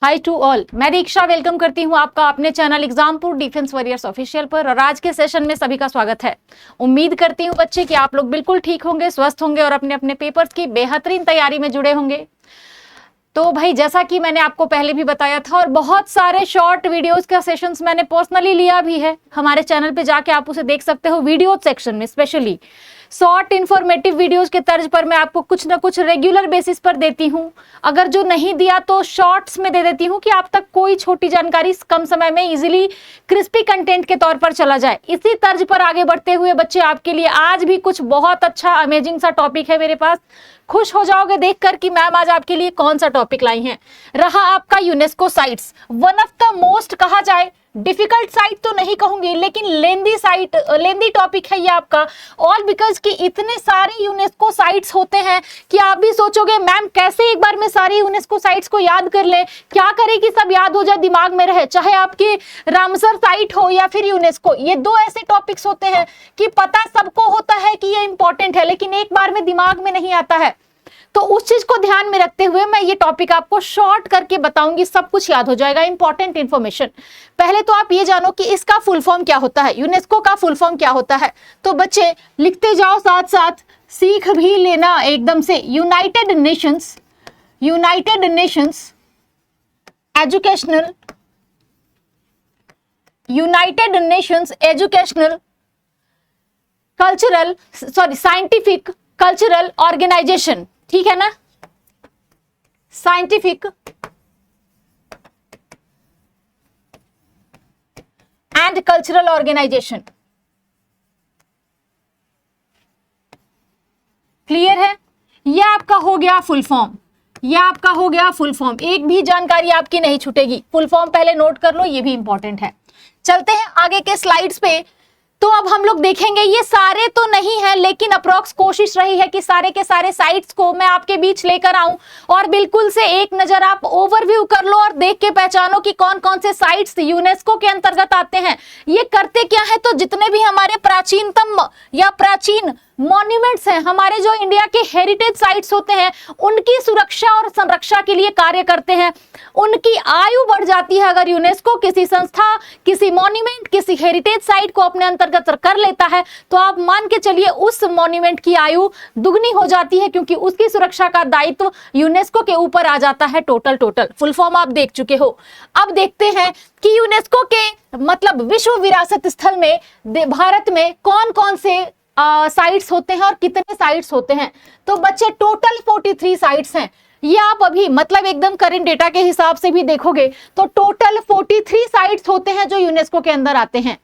Hi to all, मैं दीक्षा welcome करती हूँ आपका अपने channel Exampur defence warriors official पर। और आज के सेशन में सभी का स्वागत है। उम्मीद करती हूँ बच्चे कि आप लोग बिल्कुल ठीक होंगे, स्वस्थ होंगे और अपने अपने पेपर्स की बेहतरीन तैयारी में जुड़े होंगे। तो भाई जैसा कि मैंने आपको पहले भी बताया था और बहुत सारे शॉर्ट वीडियोस का सेशंस मैंने पर्सनली लिया भी है, हमारे चैनल पे जाके आप उसे देख सकते हो। वीडियो सेक्शन में स्पेशली शॉर्ट इन्फॉर्मेटिव वीडियोस के तर्ज पर मैं आपको कुछ ना कुछ रेगुलर बेसिस पर देती हूँ। अगर जो नहीं दिया तो शॉर्ट्स में दे देती हूँ कि आप तक कोई छोटी जानकारी कम समय में इजीली क्रिस्पी कंटेंट के तौर पर चला जाए। इसी तर्ज पर आगे बढ़ते हुए बच्चे आपके लिए आज भी कुछ बहुत अच्छा अमेजिंग सा टॉपिक है मेरे पास। खुश हो जाओगे देखकर कि मैम आज आपके लिए कौन सा टॉपिक लाई हैं। रहा आपका UNESCO sites, one of the most कहा जाए डिफिकल्ट साइट तो नहीं कहूंगी लेकिन लेंदी टॉपिक है ये आपका। ऑल बिकॉज कि इतने सारे यूनेस्को साइट्स होते हैं कि आप भी सोचोगे मैम कैसे एक बार में सारी यूनेस्को साइट्स को याद कर ले, क्या करें कि सब याद हो जाए, दिमाग में रहे। चाहे आपकी रामसर साइट हो या फिर यूनेस्को, ये दो ऐसे टॉपिक्स होते हैं कि पता सबको होता है कि ये इंपॉर्टेंट है लेकिन एक बार में दिमाग में नहीं आता है। तो उस चीज को ध्यान में रखते हुए मैं ये टॉपिक आपको शॉर्ट करके बताऊंगी, सब कुछ याद हो जाएगा। इंपॉर्टेंट इंफॉर्मेशन पहले तो आप ये जानो कि इसका फुल फॉर्म क्या होता है, यूनेस्को का फुल फॉर्म क्या होता है। तो बच्चे लिखते जाओ, साथ साथ सीख भी लेना एकदम से। United Nations Educational Scientific Cultural Organization, ठीक है ना। Scientific and cultural organization, clear है। यह आपका हो गया फुल फॉर्म, एक भी जानकारी आपकी नहीं छूटेगी। फुल फॉर्म पहले नोट कर लो, ये भी इंपॉर्टेंट है। चलते हैं आगे के स्लाइड्स पे। तो अब हम लोग देखेंगे, ये सारे तो नहीं है लेकिन अप्रोक्स कोशिश रही है कि सारे के सारे साइट्स को मैं आपके बीच लेकर आऊं और बिल्कुल से एक नजर आप ओवरव्यू कर लो और देख के पहचानो कि कौन कौन से साइट्स यूनेस्को के अंतर्गत आते हैं। ये करते क्या है, तो जितने भी हमारे प्राचीनतम या प्राचीन मॉन्यूमेंट्स हैं, हमारे जो इंडिया के हेरिटेज साइट्स होते हैं, उनकी सुरक्षा और संरक्षा के लिए कार्य करते हैं। उनकी आयु बढ़ जाती है अगर यूनेस्को किसी संस्था, किसी मॉन्यूमेंट, किसी हेरिटेज साइट को अपने अंतर्गत कर लेता है तो आप मान के चलिए उस मॉन्यूमेंट की आयु दुगनी हो जाती है, क्योंकि उसकी सुरक्षा का दायित्व यूनेस्को के ऊपर आ जाता है। टोटल फुल फॉर्म आप देख चुके हो। अब देखते हैं कि यूनेस्को के मतलब विश्व विरासत स्थल में भारत में कौन कौन से साइट्स होते हैं और कितने साइट्स होते हैं। तो बच्चे टोटल 43 साइट्स हैं। ये आप अभी मतलब एकदम करंट डेटा के हिसाब से भी देखोगे तो टोटल 43 साइट्स होते हैं जो यूनेस्को के अंदर आते हैं।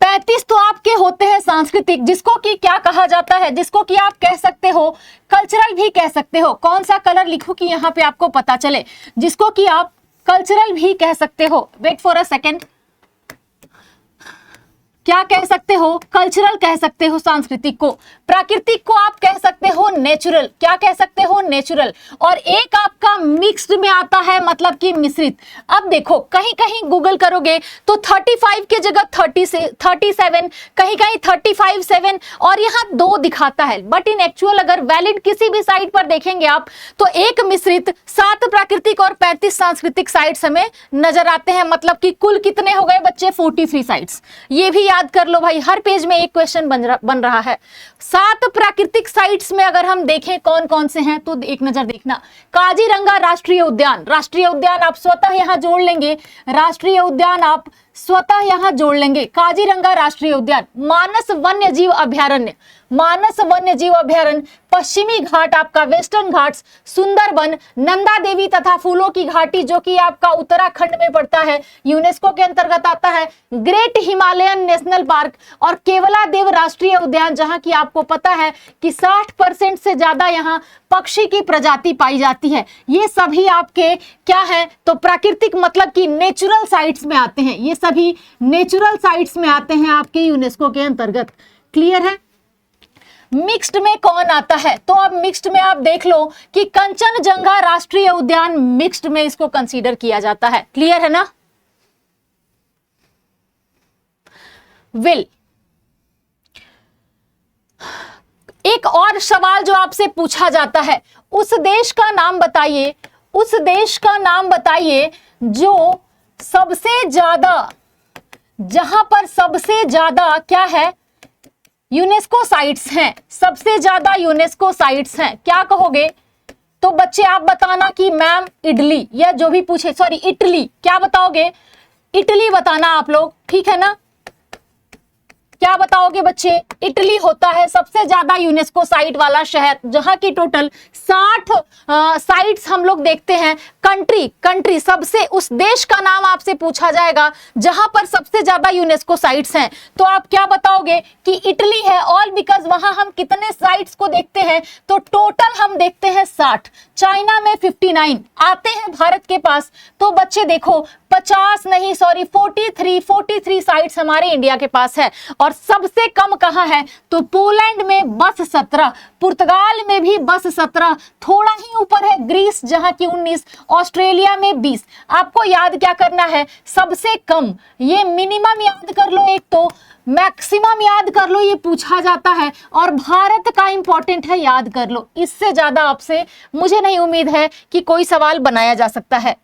35 तो आपके होते हैं सांस्कृतिक, जिसको कि क्या कहा जाता है, जिसको कि आप कह सकते हो कल्चरल भी कह सकते हो। कौन सा कलर लिखूं कि यहां पे आपको पता चले, जिसको कि आप कल्चरल भी कह सकते हो। वेट फॉर अ सेकेंड, क्या कह सकते हो, कल्चरल कह सकते हो सांस्कृतिक को। प्राकृतिक को आप कह सकते हो नेचुरल, क्या कह सकते हो, नेचुरल। और एक आपका मिक्स्ड में आता है, मतलब कि मिश्रित। अब देखो कहीं कहीं गूगल करोगे तो 35 की जगह 37, कहीं कहीं 35-7 और यहाँ 2 दिखाता है। बट इन एक्चुअल अगर वैलिड किसी भी साइट पर देखेंगे आप तो एक मिश्रित, 7 प्राकृतिक और 35 सांस्कृतिक साइट्स हमें नजर आते हैं। मतलब कि कुल कितने हो गए बच्चे, 43 साइट्स। ये भी याद कर लो भाई, हर पेज में एक क्वेश्चन बन रहा है। 7 प्राकृतिक साइट्स में अगर हम देखें कौन कौन से हैं तो एक नजर देखना। काजीरंगा राष्ट्रीय उद्यान आप स्वतः यहां जोड़ लेंगे, राष्ट्रीय उद्यान आप स्वतः यहां जोड़ लेंगे। काजीरंगा राष्ट्रीय उद्यान, मानस वन्यजीव अभ्यारण्य, पश्चिमी घाट आपका वेस्टर्न घाट्स, सुंदरबन, नंदा देवी तथा फूलों की घाटी जो कि आपका उत्तराखंड में पड़ता है, यूनेस्को के अंतर्गत आता है। ग्रेट हिमालयन नेशनल पार्क और केवलादेव राष्ट्रीय उद्यान, जहां की आपको पता है कि 60% से ज्यादा यहां पक्षी की प्रजाति पाई जाती है। ये सभी आपके क्या है, तो प्राकृतिक मतलब कि नेचुरल साइट्स में आते हैं। ये सभी नेचुरल साइट्स में आते हैं आपके यूनेस्को के अंतर्गत। क्लियर है। मिक्स्ड में कौन आता है, तो अब मिक्स्ड में आप देख लो कि कंचनजंगा राष्ट्रीय उद्यान मिक्स्ड में इसको कंसीडर किया जाता है। क्लियर है ना। विल, एक और सवाल जो आपसे पूछा जाता है, उस देश का नाम बताइए, उस देश का नाम बताइए जो सबसे ज्यादा, जहां पर सबसे ज्यादा क्या है, यूनेस्को साइट्स हैं, सबसे ज्यादा यूनेस्को साइट्स हैं। क्या कहोगे? तो बच्चे आप बताना कि मैम इटली, या जो भी पूछे, सॉरी इटली, क्या बताओगे? इटली बताना आप लोग, ठीक है ना? क्या बताओगे बच्चे? इटली होता है सबसे ज्यादा यूनेस्को साइट वाला शहर, जहां की टोटल 60 साइट्स हम लोग देखते हैं। कंट्री सबसे, उस देश का नाम आपसे पूछा जाएगा जहां पर सबसे ज्यादा यूनेस्को साइट्स हैं, तो आप क्या बताओगे कि इटली है। ऑल बिकॉज वहां हम कितने साइट्स को देखते हैं, तो टोटल हम देखते हैं 60, चाइना में 59 आते हैं भारत के पास। तो बच्चे देखो 50 नहीं, सॉरी 43 साइट्स हमारे इंडिया के पास है। और सबसे कम कहां है? तो पोलैंड में बस 17, पुर्तगाल में भी बस 17, थोड़ा ही ऊपर है ग्रीस जहां की 19, ऑस्ट्रेलिया में 20। आपको याद क्या करना है? सबसे कम, ये मिनिमम याद कर लो, एक तो मैक्सिमम याद कर लो, ये पूछा जाता है, और भारत का इंपॉर्टेंट है, याद कर लो। इससे ज्यादा आपसे मुझे नहीं उम्मीद है कि कोई सवाल बनाया जा सकता है।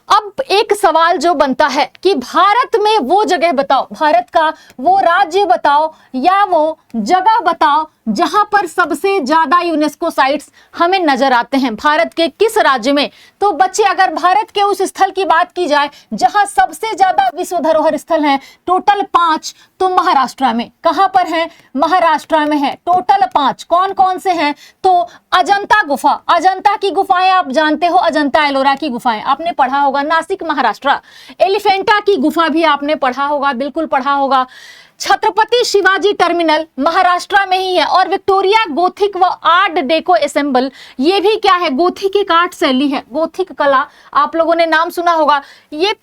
अब एक सवाल जो बनता है कि भारत में वो जगह बताओ, भारत का वो राज्य बताओ या वो जगह बताओ जहां पर सबसे ज्यादा यूनेस्को साइट्स हमें नजर आते हैं। भारत के किस राज्य में? तो बच्चे अगर भारत के उस स्थल की बात की जाए जहां सबसे ज्यादा विश्व धरोहर स्थल हैं, टोटल 5, तो महाराष्ट्र में। कहां पर है? महाराष्ट्र में है, टोटल 5। कौन कौन से हैं? तो अजंता गुफा, अजंता की गुफाएं आप जानते हो, अजंता एलोरा की गुफाएं आपने पढ़ा होगा, नासिक महाराष्ट्र। एलिफेंटा की गुफा भी आपने पढ़ा होगा, बिल्कुल पढ़ा होगा। छत्रपति शिवाजी टर्मिनल महाराष्ट्र में ही है। और विक्टोरिया गोथिक व आर्ट डेको एसेंबल, ये भी क्या है? गोथिक एक आर्ट शैली है, गोथिक कला, आप लोगों ने नाम सुना होगा। ये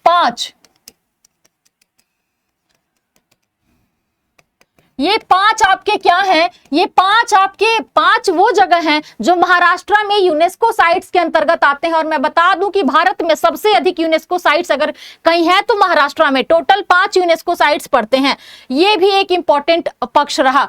5 आपके क्या हैं? ये 5 आपके 5 वो जगह हैं जो महाराष्ट्र में यूनेस्को साइट्स के अंतर्गत आते हैं। और मैं बता दूं कि भारत में सबसे अधिक यूनेस्को साइट्स अगर कहीं है तो महाराष्ट्र में, टोटल 5 यूनेस्को साइट्स पड़ते हैं। ये भी एक इंपॉर्टेंट पक्ष रहा।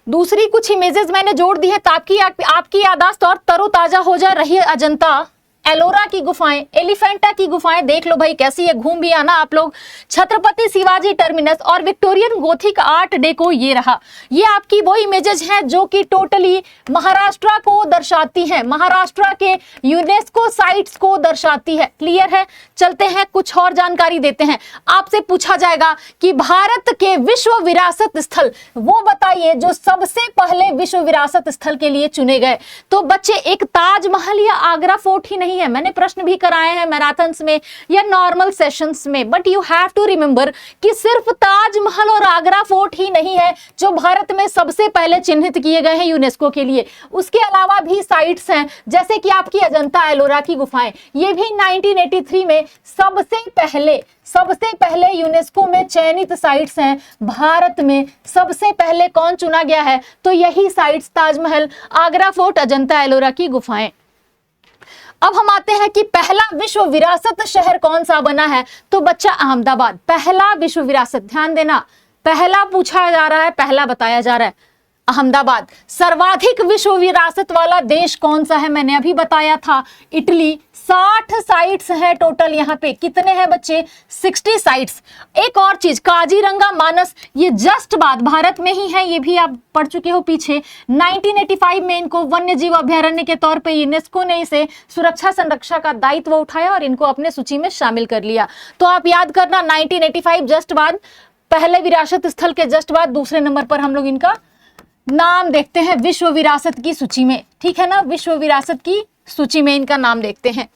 दूसरी कुछ इमेजेस मैंने जोड़ दी है ताकि आपकी याददाश्त और तरोताजा हो जाए। रही अजंता एलोरा की गुफाएं, एलिफेंटा की गुफाएं देख लो भाई कैसी है, घूम भी आना आप लोग। छत्रपति शिवाजी टर्मिनस और विक्टोरियन गोथिक आर्ट डेको, ये रहा। ये आपकी वो इमेजेस हैं जो कि टोटली महाराष्ट्र को दर्शाती हैं, महाराष्ट्र के यूनेस्को साइट्स को दर्शाती है। क्लियर है? चलते हैं कुछ और जानकारी देते हैं। आपसे पूछा जाएगा कि भारत के विश्व विरासत स्थल वो बताइए जो सबसे पहले विश्व विरासत स्थल के लिए चुने गए। तो बच्चे एक ताजमहल या आगरा फोर्ट ही नहीं है। मैंने प्रश्न भी कराए हैं मैराथन्स में या नॉर्मल सेशंस में, but you have to remember कि सिर्फ ताजमहल और आगरा फोर्ट ही नहीं है जो भारत में सबसे पहले चिन्हित किए गए हैं यूनेस्को के लिए। उसके अलावा भी साइट्स हैं जैसे कि आपकी अजंता एलोरा की गुफाएं, ये भी 1983 में सबसे पहले यूनेस्को में चयनित साइट्स हैं। भारत में सबसे पहले कौन चुना गया है? तो यही साइट्स, ताजमहल, आगरा फोर्ट, अजंता एलोरा की गुफाएं। अब हम आते हैं कि पहला विश्व विरासत शहर कौन सा बना है? तो बच्चा अहमदाबाद, पहला विश्व विरासत। ध्यान देना, पहला पूछा जा रहा है, पहला बताया जा रहा है अहमदाबाद। सर्वाधिक विश्व विरासत वाला देश कौन सा है? मैंने अभी बताया था, इटली। 60 साइट्स हैं टोटल। यहाँ पे कितने हैं बच्चे? 60 साइट्स। एक और चीज, काजीरंगा मानस, ये जस्ट बाद भारत में ही है, ये भी आप पढ़ चुके हो पीछे। 1985 में इनको वन्य जीव अभ्यारण्य के तौर पे यूनेस्को ने इसे सुरक्षा संरक्षा का दायित्व उठाया और इनको अपने सूची में शामिल कर लिया। तो आप याद करना 1985 जस्ट बाद, पहले विरासत स्थल के जस्ट बाद दूसरे नंबर पर हम लोग इनका नाम देखते हैं विश्व विरासत की सूची में। ठीक है ना, विश्व विरासत की सूची में इनका नाम देखते हैं।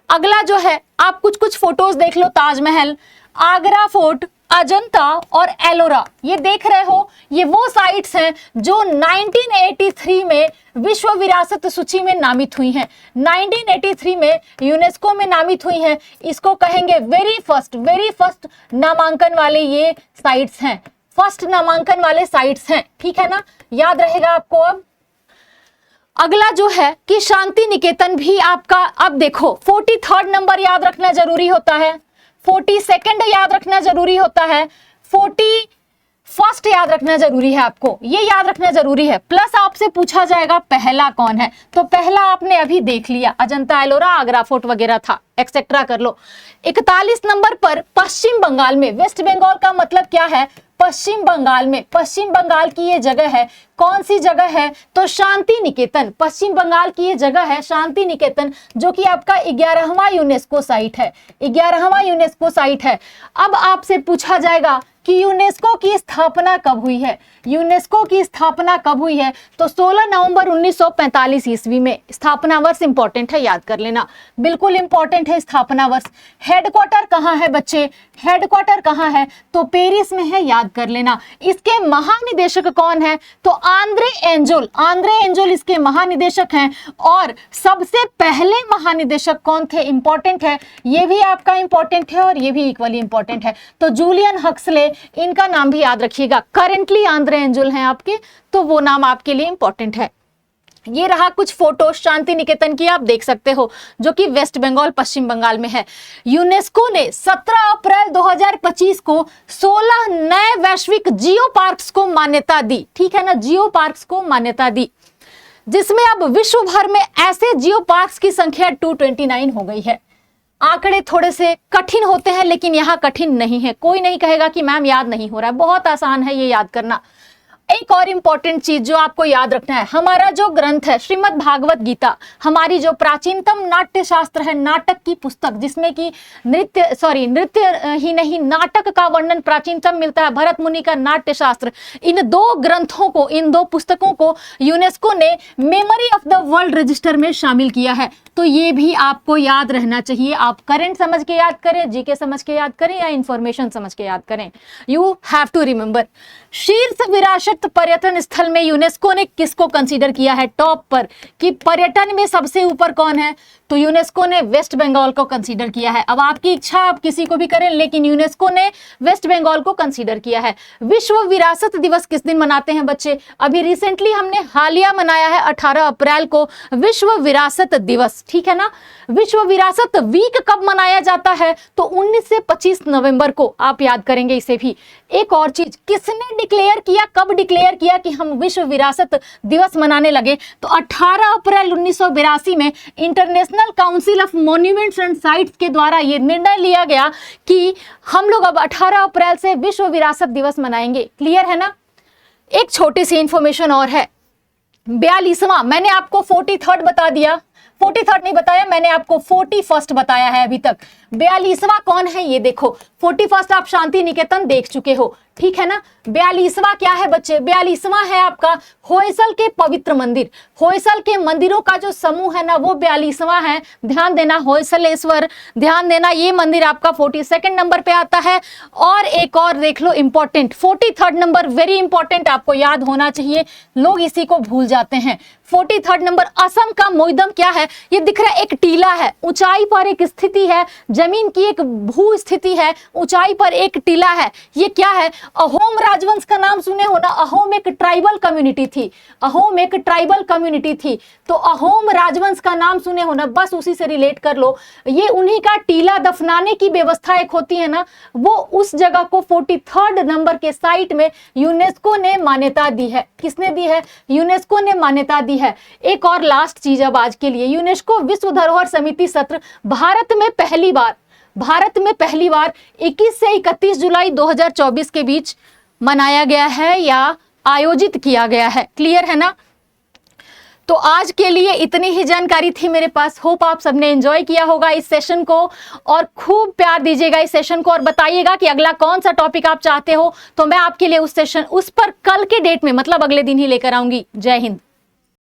अगला जो है, आप कुछ फोटोज देख लो। ताजमहल, आगरा फोर्ट, अजंता और एलोरा, ये देख रहे हो, ये वो साइट्स हैं जो 1983 में विश्व विरासत सूची में नामित हुई हैं। 1983 में यूनेस्को में नामित हुई हैं। इसको कहेंगे वेरी फर्स्ट नामांकन वाले ये साइट्स हैं, फर्स्ट नामांकन वाले साइट्स हैं। ठीक है ना, याद रहेगा आपको। अब अगला जो है कि शांति निकेतन भी आपका, अब देखो 43rd नंबर याद रखना जरूरी होता है, 42nd याद रखना जरूरी होता है, फर्स्ट याद रखना जरूरी है, आपको ये याद रखना जरूरी है। प्लस आपसे पूछा जाएगा पहला कौन है, तो पहला आपने अभी देख लिया, अजंता एलोरा, आगरा फोर्ट वगैरह था, एक्सेट्रा कर लो। 41 नंबर पर पश्चिम बंगाल में, वेस्ट बंगाल का मतलब क्या है, पश्चिम बंगाल में, पश्चिम बंगाल की ये जगह है, कौन सी जगह है, तो शांति निकेतन। पश्चिम बंगाल की ये जगह है शांति निकेतन, जो कि आपका 11वां यूनेस्को साइट है, 11वां यूनेस्को साइट है। अब आपसे पूछा जाएगा कि यूनेस्को की स्थापना कब हुई है, यूनेस्को की स्थापना कब हुई है, तो 16 नवंबर 1945 ईस्वी में। स्थापना वर्ष इंपॉर्टेंट है, याद कर लेना, बिल्कुल इंपॉर्टेंट है स्थापना वर्ष। हेडक्वार्टर कहाँ है बच्चे, हेडक्वार्टर कहाँ है, तो पेरिस में है, याद कर लेना। इसके महानिदेशक कौन है, तो आंद्रे एंजोल, आंद्रे एंजोल इसके महानिदेशक हैं। और सबसे पहले महानिदेशक कौन थे, इंपॉर्टेंट है, ये भी आपका इंपॉर्टेंट है और ये भी इक्वली इंपॉर्टेंट है, तो जूलियन हक्सले, इनका नाम भी याद रखिएगा। करेंटली आंद्रे एंजोल हैं आपके, तो वो नाम आपके लिए इंपॉर्टेंट है। ये रहा कुछ फोटो शांति निकेतन की, आप देख सकते हो, जो कि वेस्ट बंगाल, पश्चिम बंगाल में है। यूनेस्को ने 17 अप्रैल 2025 को 16 नए वैश्विक जियो पार्क्स को मान्यता दी, ठीक है ना, जियो पार्क्स को मान्यता दी, जिसमें अब विश्व भर में ऐसे जियो पार्क्स की संख्या 229 हो गई है। आंकड़े थोड़े से कठिन होते हैं, लेकिन यहाँ कठिन नहीं है, कोई नहीं कहेगा कि मैम याद नहीं हो रहा है, बहुत आसान है ये याद करना। एक और इंपॉर्टेंट चीज जो आपको याद रखना है, हमारा जो ग्रंथ है श्रीमद् भागवत गीता, हमारी जो प्राचीनतम नाट्य शास्त्र है, नाटक की पुस्तक, जिसमें कि नृत्य ही नहीं नाटक का वर्णन प्राचीनतम मिलता है, भरत मुनि का नाट्य शास्त्र, इन दो ग्रंथों को, इन दो पुस्तकों को यूनेस्को ने memory of the world register में शामिल किया है। तो ये भी आपको याद रहना चाहिए। आप करंट समझ के याद करें, जीके समझ के याद करें या इंफॉर्मेशन समझ के याद करें, यू हैव टू रिमेंबर। शीर्ष विरासत पर्यटन स्थल में यूनेस्को ने किसको कंसीडर किया है टॉप पर, कि पर्यटन में सबसे ऊपर कौन है, तो यूनेस्को ने वेस्ट बंगाल को कंसीडर किया है। अब आपकी इच्छा, आप किसी को भी करें, लेकिन यूनेस्को ने वेस्ट बंगाल को कंसीडर किया है। विश्व विरासत दिवस किस दिन मनाते हैं बच्चे, अभी रिसेंटली हमने हालिया मनाया है 18 अप्रैल को विश्व विरासत दिवस, ठीक है ना। विश्व विरासत वीक कब मनाया जाता है, तो 19 से 25 नवंबर को, आप याद करेंगे इसे भी। एक और चीज, किसने डिक्लेयर किया, कब डिक्लेयर किया कि हम विश्व विरासत दिवस मनाने लगे, तो 18 अप्रैल 1982 में international council of monuments and sites के द्वारा यह निर्णय लिया गया कि हम लोग अब 18 अप्रैल से विश्व विरासत दिवस मनाएंगे। क्लियर है ना। एक छोटी सी इंफॉर्मेशन और है, 42वां, मैंने आपको 43rd बता दिया, 43rd नहीं बताया मैंने, आपको 41st बताया है अभी तक। 42वां कौन है ये देखो, 41st आप शांति निकेतन देख चुके हो, ठीक है ना। 42वां क्या है बच्चे, 42वां है आपका होयसल के पवित्र मंदिर। होयसल के मंदिरों का जो समूह है ना, वो 42वां है, ध्यान देना। होयसलेश्वर, ध्यान देना, ये मंदिर आपका 42nd नंबर पे आता है। और एक और देख लो important, 43rd number very important, आपको याद होना चाहिए, लोग इसी को भूल जाते हैं। 43rd नंबर असम का मोइदम क्या है, ये दिख रहा है, एक टीला है, ऊंचाई पर एक स्थिति है, जमीन की एक भू स्थिति है, ऊंचाई पर एक टीला है, ये क्या है, अहोम राजवंश का नाम सुने हो ना। अहोम एक ट्राइबल कम्युनिटी थी, अहोम एक ट्राइबल कम्युनिटी थी, तो अहोम राजवंश का नाम सुने हो ना, बस उसी से रिलेट कर लो। ये उन्हीं का टीला, दफनाने की व्यवस्था एक होती है ना, वो उस जगह को 43rd नंबर के साइट में यूनेस्को ने मान्यता दी है। किसने दी है, यूनेस्को ने मान्यता दी है। एक और लास्ट चीज अब आज के लिए, यूनेस्को विश्व धरोहर समिति सत्र भारत में पहली बार 21 से 31 जुलाई 2024 के बीच मनाया गया है या आयोजित किया गया है। क्लियर है ना। तो आज के लिए इतनी ही जानकारी थी मेरे पास। होप आप सबने एंजॉय किया होगा इस सेशन को, और खूब प्यार दीजिएगा इस सेशन को, और बताइएगा कि अगला कौन सा टॉपिक आप चाहते हो, तो मैं आपके लिए उस पर कल के डेट में, मतलब अगले दिन ही लेकर आऊंगी। जय हिंद।